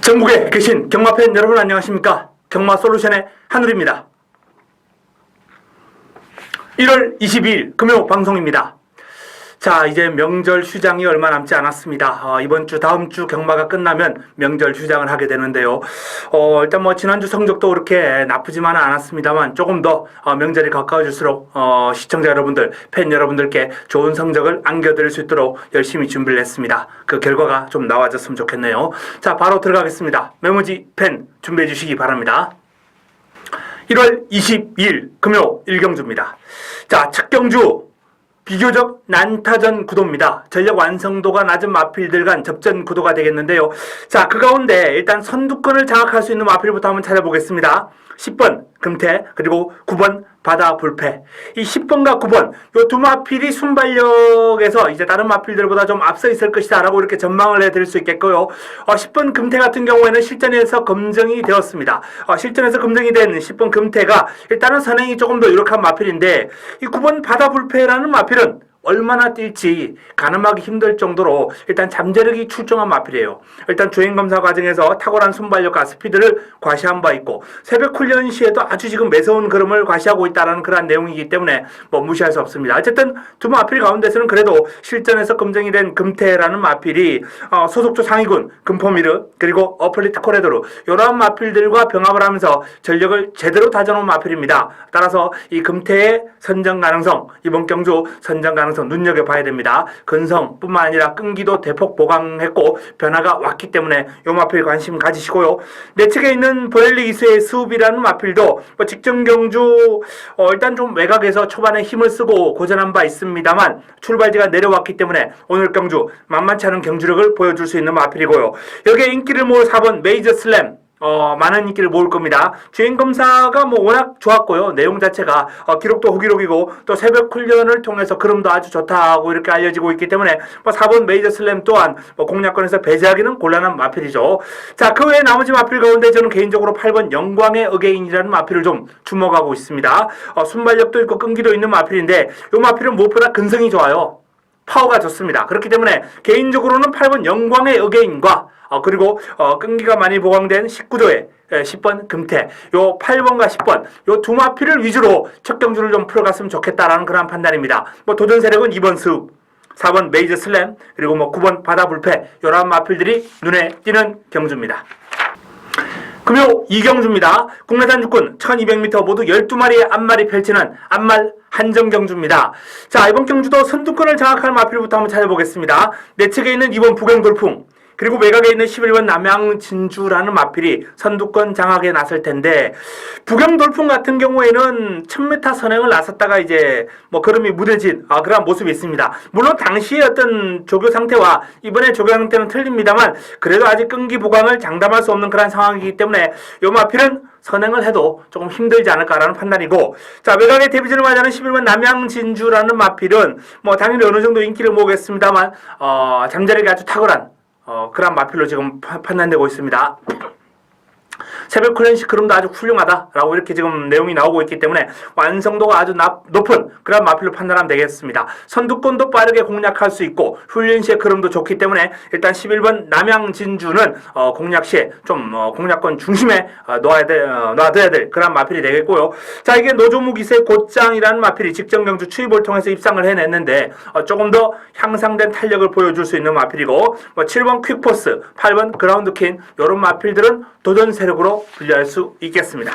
전국에 계신 경마팬 여러분 안녕하십니까? 경마솔루션의 한울입니다. 1월 22일 금요 방송입니다. 자, 이제 명절 휴장이 얼마 남지 않았습니다. 이번 주 다음 주 경마가 끝나면 명절 휴장을 하게 되는데요. 일단 뭐 지난주 성적도 그렇게 나쁘지만은 않았습니다만 조금 더 명절이 가까워질수록 시청자 여러분들, 팬 여러분들께 좋은 성적을 안겨드릴 수 있도록 열심히 준비를 했습니다. 그 결과가 좀 나와졌으면 좋겠네요. 자, 바로 들어가겠습니다. 메모지 펜 준비해 주시기 바랍니다. 1월 22일 금요 1경주입니다. 자, 첫 경주 비교적 난타전 구도입니다. 전력 완성도가 낮은 마필들 간 접전 구도가 되겠는데요. 자, 그 가운데 일단 선두권을 장악할 수 있는 마필부터 한번 찾아보겠습니다. 10번 금태, 그리고 9번 바다 불패. 이 10번과 9번, 요 두 마필이 순발력에서 이제 다른 마필들보다 좀 앞서 있을 것이다 라고 이렇게 전망을 해드릴 수 있겠고요. 10번 금태 같은 경우에는 실전에서 검증이 되었습니다. 실전에서 검증이 된 10번 금태가 일단은 선행이 조금 더 유력한 마필인데, 이 9번 바다 불패라는 마필은 얼마나 뛸지 가늠하기 힘들 정도로 일단 잠재력이 출중한 마필이에요. 일단 주행검사 과정에서 탁월한 순발력과 스피드를 과시한 바 있고, 새벽 훈련 시에도 아주 지금 매서운 걸음을 과시하고 있다는 그런 내용이기 때문에 뭐 무시할 수 없습니다. 어쨌든 두 마필 가운데서는 그래도 실전에서 검증이 된 금태라는 마필이 소속조 상위군 금포미르, 그리고 어플리트 코레도르, 이러한 마필들과 병합을 하면서 전력을 제대로 다져놓은 마필입니다. 따라서 이 금태의 선정 가능성, 이번 경주 선정 가능성 눈여겨봐야 됩니다. 근성뿐만 아니라 끈기도 대폭 보강했고 변화가 왔기 때문에 요 마필 관심 가지시고요. 내측에 있는 버렐리 이수의 수읍이라는 마필도 뭐 직전 경주 일단 좀 외곽에서 초반에 힘을 쓰고 고전한 바 있습니다만 출발지가 내려왔기 때문에 오늘 경주 만만치 않은 경주력을 보여줄 수 있는 마필이고요. 여기에 인기를 모을 4번 메이저 슬램, 많은 인기를 모을 겁니다. 주행검사가 뭐 워낙 좋았고요. 내용 자체가 기록도 호기록이고 또 새벽 훈련을 통해서 걸음도 아주 좋다고 이렇게 알려지고 있기 때문에 뭐 4번 메이저 슬램 또한 뭐 공략권에서 배제하기는 곤란한 마필이죠. 자, 그 외에 나머지 마필 가운데 저는 개인적으로 8번 영광의 어게인이라는 마필을 좀 주목하고 있습니다. 순발력도 있고 끈기도 있는 마필인데 이 마필은 무엇보다 근성이 좋아요. 파워가 좋습니다. 그렇기 때문에 개인적으로는 8번 영광의 어게인과 그리고 끈기가 많이 보강된 19조의 10번 금태, 요 8번과 10번, 요 두 마필을 위주로 첫 경주를 좀 풀어갔으면 좋겠다라는 그런 판단입니다. 뭐 도전 세력은 2번 수읍, 4번 메이저 슬램, 그리고 뭐 9번 바다 불패, 요런 마필들이 눈에 띄는 경주입니다. 금요 2경주입니다. 국내산 육군 1200m 모두 12마리의 앞말이 펼치는 앞말 한정 경주입니다. 자, 이번 경주도 선두권을 장악할 마필부터 한번 찾아보겠습니다. 내측에 있는 2번 부경돌풍, 그리고 외곽에 있는 11번 남양진주라는 마필이 선두권 장악에 나설 텐데, 부경돌풍 같은 경우에는 1000m 선행을 나섰다가 이제 뭐 걸음이 무뎌진 그런 모습이 있습니다. 물론 당시의 어떤 조교 상태와 이번에 조교 상태는 틀립니다만 그래도 아직 끈기 보강을 장담할 수 없는 그런 상황이기 때문에 이 마필은 선행을 해도 조금 힘들지 않을까라는 판단이고, 자, 외곽에 데뷔전을 맞이하는 11번 남양진주라는 마필은 뭐 당연히 어느 정도 인기를 모으겠습니다만 잠재력이 아주 탁월한 그런 마필로 지금 판단되고 있습니다. 새벽 클래식 그럼도 아주 훌륭하다라고 이렇게 지금 내용이 나오고 있기 때문에 완성도가 아주 높은 그런 마필로 판단하면 되겠습니다. 선두권도 빠르게 공략할 수 있고 훈련 시에 그럼도 좋기 때문에 일단 11번 남양진주는 공략 시에 좀 공략권 중심에 놔둬야 될 그런 마필이 되겠고요. 자, 이게 노조무 기세 곧장이라는 마필이 직전 경주 추이볼 통해서 입상을 해냈는데 조금 더 향상된 탄력을 보여줄 수 있는 마필이고, 뭐 7번 퀵포스, 8번 그라운드킨, 이런 마필들은 도전 세력으로 분류할 수 있겠습니다.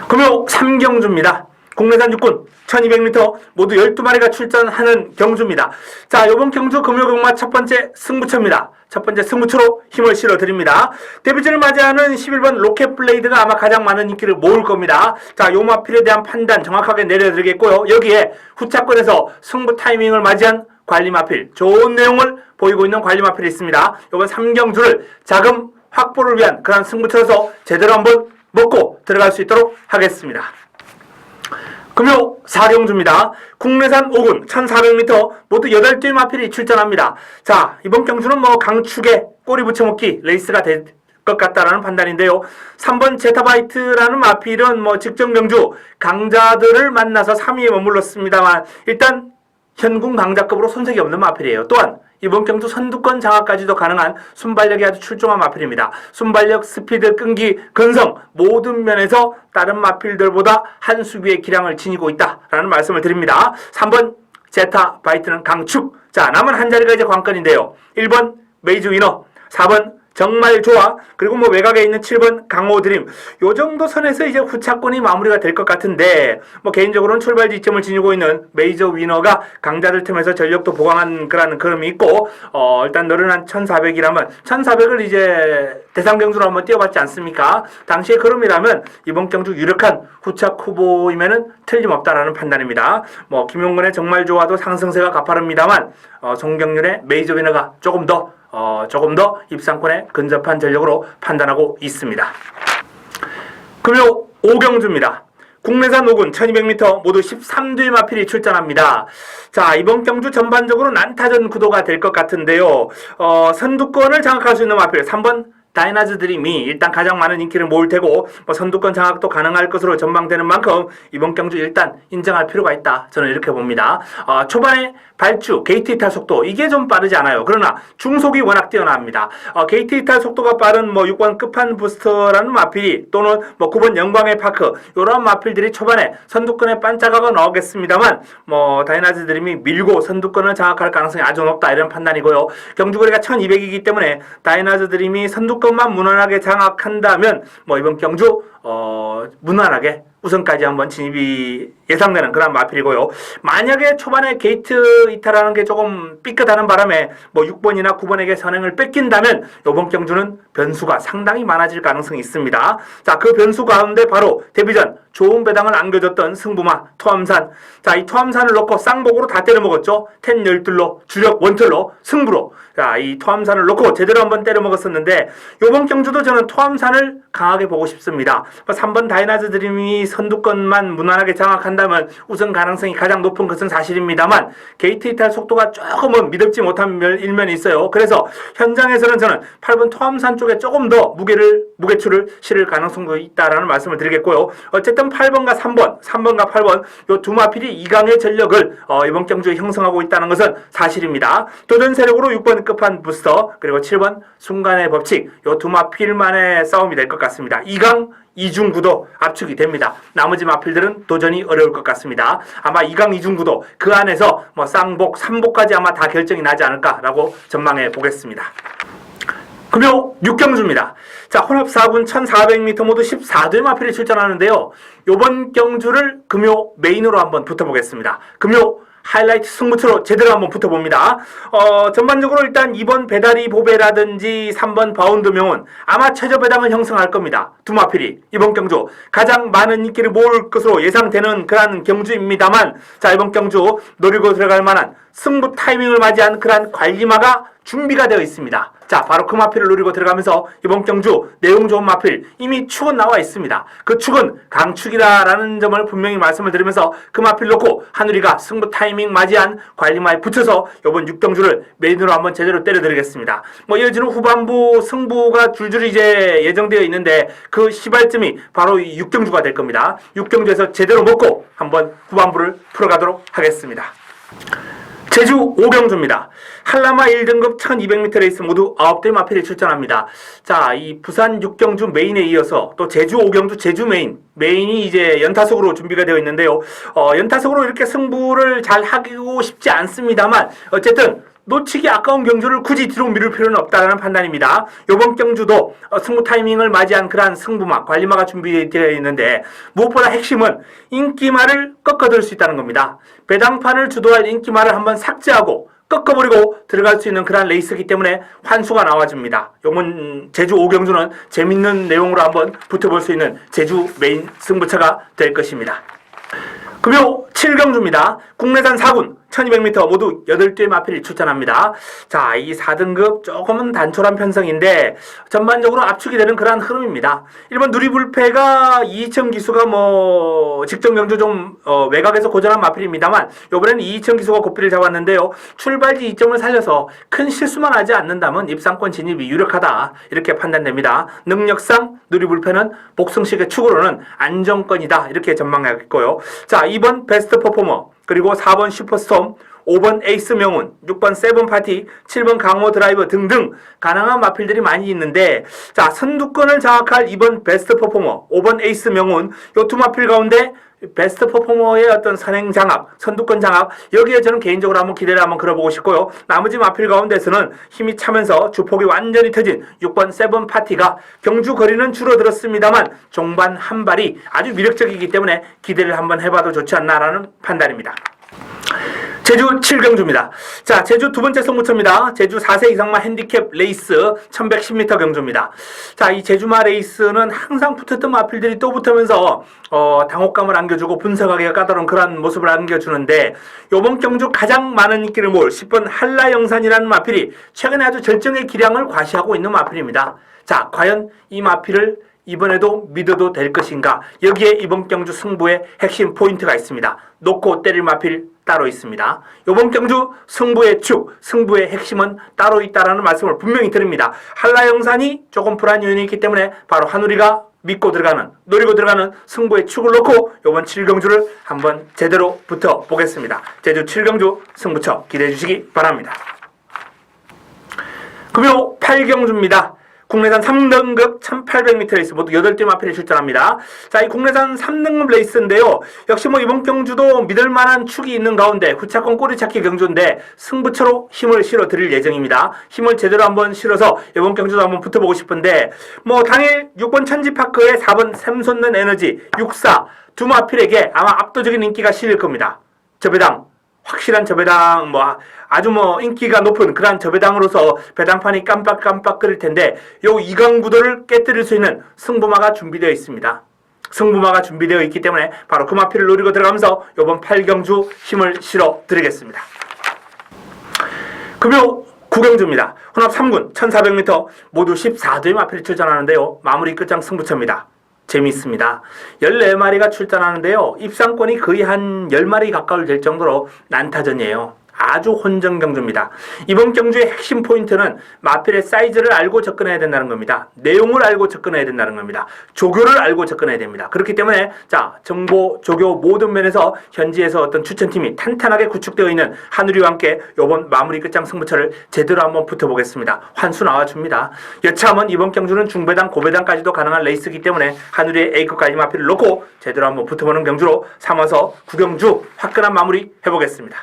금요 3경주입니다. 국내산 육군 1200m 모두 12마리가 출전하는 경주입니다. 자, 이번 경주 금요 경마 첫 번째 승부처입니다. 첫 번째 승부처로 힘을 실어드립니다. 데뷔전을 맞이하는 11번 로켓 블레이드가 아마 가장 많은 인기를 모을 겁니다. 자, 요 마필에 대한 판단 정확하게 내려드리겠고요. 여기에 후차권에서 승부 타이밍을 맞이한 관리마필, 좋은 내용을 보이고 있는 관리마필이 있습니다. 이번 3경주를 자금 확보를 위한 그런 승부처에서 제대로 한번 먹고 들어갈 수 있도록 하겠습니다. 금요 4경주입니다. 국내산 5군 1400m 모두 8개 마필이 출전합니다. 자, 이번 경주는 뭐 강축에 꼬리 붙여먹기 레이스가 될 것 같다라는 판단인데요. 3번 제타바이트라는 마필은 뭐 직전 경주 강자들을 만나서 3위에 머물렀습니다만 일단 현궁 강자급으로 손색이 없는 마필이에요. 또한 이번 경주 선두권 장악까지도 가능한 순발력이 아주 출중한 마필입니다. 순발력, 스피드, 끈기, 근성 모든 면에서 다른 마필들보다 한 수비의 기량을 지니고 있다라는 말씀을 드립니다. 3번 제타 바이트는 강축. 자, 남은 한 자리가 이제 관건인데요. 1번 메이저 위너, 4번 정말 좋아. 그리고 뭐 외곽에 있는 7번 강호 드림. 요 정도 선에서 이제 후차권이 마무리가 될 것 같은데 뭐 개인적으로는 출발 지점을 지니고 있는 메이저 위너가 강자들 틈에서 전력도 보강한 그런 흐름이 있고 일단 늘어난 1400이라면 1400을 이제 대상 경주로 한번 뛰어봤지 않습니까? 당시의 흐름이라면 이번 경주 유력한 후착 후보이면은 틀림없다라는 판단입니다. 뭐 김용근의 정말 좋아도 상승세가 가파릅니다만 송경률의 메이저 위너가 조금 더 입상권에 근접한 전력으로 판단하고 있습니다. 금요 5경주입니다. 국내산 5군 1200m 모두 13두의 마필이 출전합니다. 자, 이번 경주 전반적으로 난타전 구도가 될 것 같은데요. 선두권을 장악할 수 있는 마필 3번 다이나즈 드림이 일단 가장 많은 인기를 모을 테고 선두권 장악도 가능할 것으로 전망되는 만큼 이번 경주 일단 인정할 필요가 있다. 저는 이렇게 봅니다. 초반에 발주, 게이트 이탈 속도 이게 좀 빠르지 않아요. 그러나 중속이 워낙 뛰어납니다. 게이트 이탈 속도가 빠른 6번 끝판 부스터라는 마필이 또는 9번 영광의 파크 이런 마필들이 초반에 선두권에 반짝하고 나오겠습니다만 다이나즈 드림이 밀고 선두권을 장악할 가능성이 아주 높다 이런 판단이고요. 경주거리가 1200이기 때문에 다이나즈 드림이 선두권만 무난하게 장악한다면 이번 경주 무난하게 우선까지 한번 진입이 예상되는 그런 마필이고요. 만약에 초반에 게이트 이탈하는 게 조금 삐끗하는 바람에 6번이나 9번에게 선행을 뺏긴다면 이번 경주는 변수가 상당히 많아질 가능성이 있습니다. 자, 그 변수 가운데 바로 데뷔전 좋은 배당을 안겨줬던 승부마 토암산. 자, 이 토암산을 넣고 쌍복으로 다 때려먹었죠. 텐 열둘로 주력 원틀로 승부로. 자, 이 토암산을 넣고 제대로 한번 때려먹었었는데 이번 경주도 저는 토암산을 강하게 보고 싶습니다. 3번 다이나즈 드림이 선두권만 무난하게 장악한다면 우선 가능성이 가장 높은 것은 사실입니다만 게이트 이탈 속도가 조금은 믿음지 못한 일면이 있어요. 그래서 현장에서는 저는 8번 토암산 쪽에 조금 더 무게추를 실을 가능성도 있다라는 말씀을 드리겠고요. 어쨌든 8번과 3번과 8번 이 두 마필이 2강의 전력을 이번 경주에 형성하고 있다는 것은 사실입니다. 도전 세력으로 6번 끝판 부스터 그리고 7번 순간의 법칙 이 두 마필만의 싸움이 될 것 같습니다. 2강 2중 구도 압축이 됩니다. 나머지 마필들은 도전이 어려울 것 같습니다. 아마 2강 2중 구도 그 안에서 쌍복, 3복까지 아마 다 결정이 나지 않을까라고 전망해 보겠습니다. 금요 6경주입니다. 자, 혼합 4군 1400m 모두 14두의 마필이 출전하는데요. 이번 경주를 금요 메인으로 한번 붙어보겠습니다. 금요 하이라이트 승부처로 제대로 한번 붙어봅니다. 전반적으로 일단 2번 배다리 보배라든지 3번 바운드 명운 아마 최저 배당을 형성할 겁니다. 두 마필이 이번 경주 가장 많은 인기를 모을 것으로 예상되는 그런 경주입니다만 자, 이번 경주 노리고 들어갈 만한 승부 타이밍을 맞이한 그런 관리마가 준비가 되어 있습니다. 자, 바로 그 마필을 노리고 들어가면서 이번 경주 내용 좋은 마필 이미 축은 나와 있습니다. 그 축은 강축이다라는 점을 분명히 말씀을 드리면서 그 마필 놓고 한우리가 승부 타이밍 맞이한 관리마에 붙여서 이번 6경주를 메인으로 한번 제대로 때려드리겠습니다. 이어지는 후반부 승부가 줄줄이 이제 예정되어 있는데 그 시발점이 바로 이 6경주가 될 겁니다. 6경주에서 제대로 먹고 한번 후반부를 풀어가도록 하겠습니다. 제주 5경주입니다. 한라마 1등급 1200m 레이스 모두 9대 마필이 출전합니다. 자, 이 부산 6경주 메인에 이어서 또 제주 5경주 제주 메인이 이제 연타석으로 준비가 되어 있는데요. 연타석으로 이렇게 승부를 잘 하고 싶지 않습니다만 어쨌든 놓치기 아까운 경주를 굳이 뒤로 미룰 필요는 없다는 판단입니다. 이번 경주도 승부 타이밍을 맞이한 그러한 승부마, 관리마가 준비되어 있는데 무엇보다 핵심은 인기마를 꺾어들 수 있다는 겁니다. 배당판을 주도할 인기마를 한번 삭제하고 꺾어버리고 들어갈 수 있는 그런 레이스이기 때문에 환수가 나와줍니다. 이번 제주 5경주는 재밌는 내용으로 한번 붙어볼 수 있는 제주 메인 승부처가 될 것입니다. 금요 7경주입니다. 국내산 4군 1200m 모두 8개의 마필이 출전합니다. 자, 이 4등급 조금은 단촐한 편성인데 전반적으로 압축이 되는 그러한 흐름입니다. 1번 누리불패가 2층 기수가 직전 경주 좀 외곽에서 고전한 마필입니다만 요번에는 2층 기수가 고삐를 잡았는데요. 출발지 이점을 살려서 큰 실수만 하지 않는다면 입상권 진입이 유력하다 이렇게 판단됩니다. 능력상 누리불패는 복승식의 축으로는 안정권이다 이렇게 전망하겠고요. 자, 2번 베스트 퍼포머 그리고 4번 슈퍼스톰, 5번 에이스 명운, 6번 세븐 파티, 7번 강호 드라이버 등등 가능한 마필들이 많이 있는데 자, 선두권을 장악할 2번 베스트 퍼포머, 5번 에이스 명운 요 두 마필 가운데 베스트 퍼포머의 어떤 선행 장악, 선두권 장악 여기에 저는 개인적으로 한번 기대를 한번 걸어보고 싶고요. 나머지 마필 가운데서는 힘이 차면서 주폭이 완전히 터진 6번 세븐 파티가 경주 거리는 줄어들었습니다만 종반 한 발이 아주 위력적이기 때문에 기대를 한번 해봐도 좋지 않나라는 판단입니다. 제주 7경주입니다. 자, 제주 두 번째 승부처입니다. 제주 4세 이상만 핸디캡 레이스 1110m 경주입니다. 자, 이 제주마 레이스는 항상 붙었던 마필들이 또 붙으면서 당혹감을 안겨주고 분석하기가 까다로운 그런 모습을 안겨주는데 요번 경주 가장 많은 인기를 모을 10번 한라영산이라는 마필이 최근에 아주 절정의 기량을 과시하고 있는 마필입니다. 자, 과연 이 마필을 이번에도 믿어도 될 것인가? 여기에 이번 경주 승부의 핵심 포인트가 있습니다. 놓고 때릴 마필 따로 있습니다. 이번 경주 승부의 축, 승부의 핵심은 따로 있다라는 말씀을 분명히 드립니다. 한라영산이 조금 불안 요인이 있기 때문에 바로 한우리가 믿고 들어가는, 노리고 들어가는 승부의 축을 놓고 이번 7경주를 한번 제대로 붙어보겠습니다. 제주 7경주 승부처 기대해 주시기 바랍니다. 금요 8경주입니다. 국내산 3등급 1800m 레이스 모두 8개 마필이 출전합니다. 자, 이 국내산 3등급 레이스인데요. 역시 이번 경주도 믿을만한 축이 있는 가운데 후차권 꼬리찾기 경주인데 승부처로 힘을 실어 드릴 예정입니다. 힘을 제대로 한번 실어서 이번 경주도 한번 붙어보고 싶은데 당일 6번 천지파크에 4번 샘솟는 에너지 64 두 마필에게 아마 압도적인 인기가 실릴 겁니다. 저배당 확실한 저배당 아주 인기가 높은 그런 저배당으로서 배당판이 깜빡깜빡 끓일 텐데 요 이강구도를 깨뜨릴 수 있는 승부마가 준비되어 있습니다. 승부마가 준비되어 있기 때문에 바로 그 마필을 노리고 들어가면서 요번 8경주 힘을 실어 드리겠습니다. 금요 9경주입니다. 혼합 3군 1400m 모두 14도의 마필이 출전하는데요. 마무리 끝장 승부처입니다. 재미있습니다. 14마리가 출전하는데요. 입상권이 거의 한 10마리 가까울 될 정도로 난타전이에요. 아주 혼전 경주입니다. 이번 경주의 핵심 포인트는 마필의 사이즈를 알고 접근해야 된다는 겁니다. 내용을 알고 접근해야 된다는 겁니다. 조교를 알고 접근해야 됩니다. 그렇기 때문에 자, 정보, 조교 모든 면에서 현지에서 어떤 추천팀이 탄탄하게 구축되어 있는 한우리와 함께 이번 마무리 끝장 승부처를 제대로 한번 붙어보겠습니다. 환수 나와줍니다. 여차하면 이번 경주는 중배당, 고배당까지도 가능한 레이스이기 때문에 한우리의 A급까지 마필을 놓고 제대로 한번 붙어보는 경주로 삼아서 9경주 화끈한 마무리 해보겠습니다.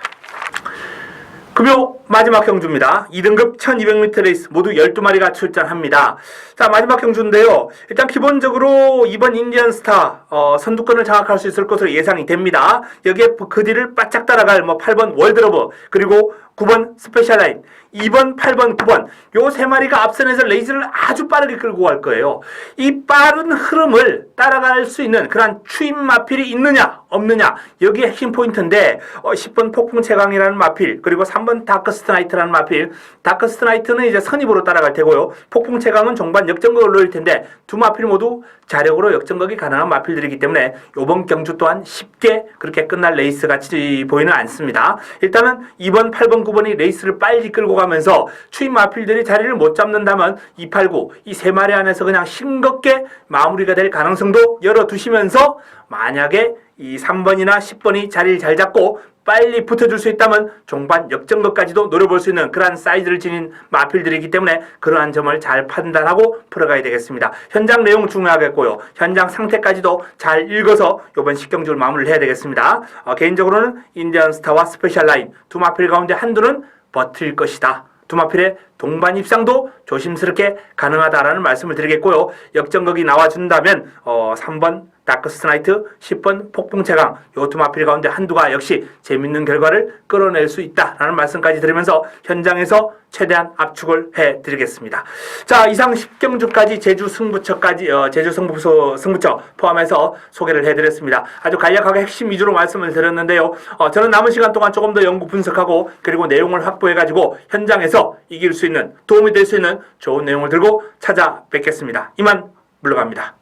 금요 마지막 경주입니다. 2등급 1200m 레이스 모두 12마리가 출전합니다. 자, 마지막 경주인데요. 일단 기본적으로 이번 인디언스타 선두권을 장악할 수 있을 것으로 예상이 됩니다. 여기에 그 뒤를 바짝 따라갈 8번 월드러브 그리고 9번 스페셜라인 2번, 8번, 9번 요 세 마리가 앞선에서 레이스를 아주 빠르게 끌고 갈 거예요. 이 빠른 흐름을 따라갈 수 있는 그런 추임 마필이 있느냐 없느냐 여기에 핵심 포인트인데 10번 폭풍 채광이라는 마필 그리고 3번 다크스트 나이트라는 마필 다크스트 나이트는 이제 선입으로 따라갈 테고요. 폭풍 채광은 종반 역전극을 노릴 텐데 두 마필 모두 자력으로 역전극이 가능한 마필들이기 때문에 이번 경주 또한 쉽게 그렇게 끝날 레이스 같이 보이는 않습니다. 일단은 2번, 8번, 9번이 레이스를 빨리 끌고 가면서 추임 마필들이 자리를 못 잡는다면 2, 8, 9 이 세 마리 안에서 그냥 싱겁게 마무리가 될 가능성도 열어두시면서 만약에 이 3번이나 10번이 자리를 잘 잡고 빨리 붙어줄 수 있다면 종반 역전극까지도 노려볼 수 있는 그러한 사이즈를 지닌 마필들이기 때문에 그러한 점을 잘 판단하고 풀어가야 되겠습니다. 현장 내용 중요하겠고요. 현장 상태까지도 잘 읽어서 이번 10경주를 마무리를 해야 되겠습니다. 개인적으로는 인디언스타와 스페셜라인 두 마필 가운데 한두는 버틸 것이다. 두 마필의 동반 입상도 조심스럽게 가능하다라는 말씀을 드리겠고요. 역전극이 나와준다면 3번 다크스트 나이트, 10번 폭풍 최강, 요 두 마필 가운데 한두가 역시 재밌는 결과를 끌어낼 수 있다라는 말씀까지 드리면서 현장에서 최대한 압축을 해드리겠습니다. 자, 이상 10경주까지 제주 승부처까지 제주 승부처 포함해서 소개를 해드렸습니다. 아주 간략하게 핵심 위주로 말씀을 드렸는데요. 저는 남은 시간 동안 조금 더 연구 분석하고 그리고 내용을 확보해가지고 현장에서 이길 수 있는 도움이 될 수 있는 좋은 내용을 들고 찾아뵙겠습니다. 이만 물러갑니다.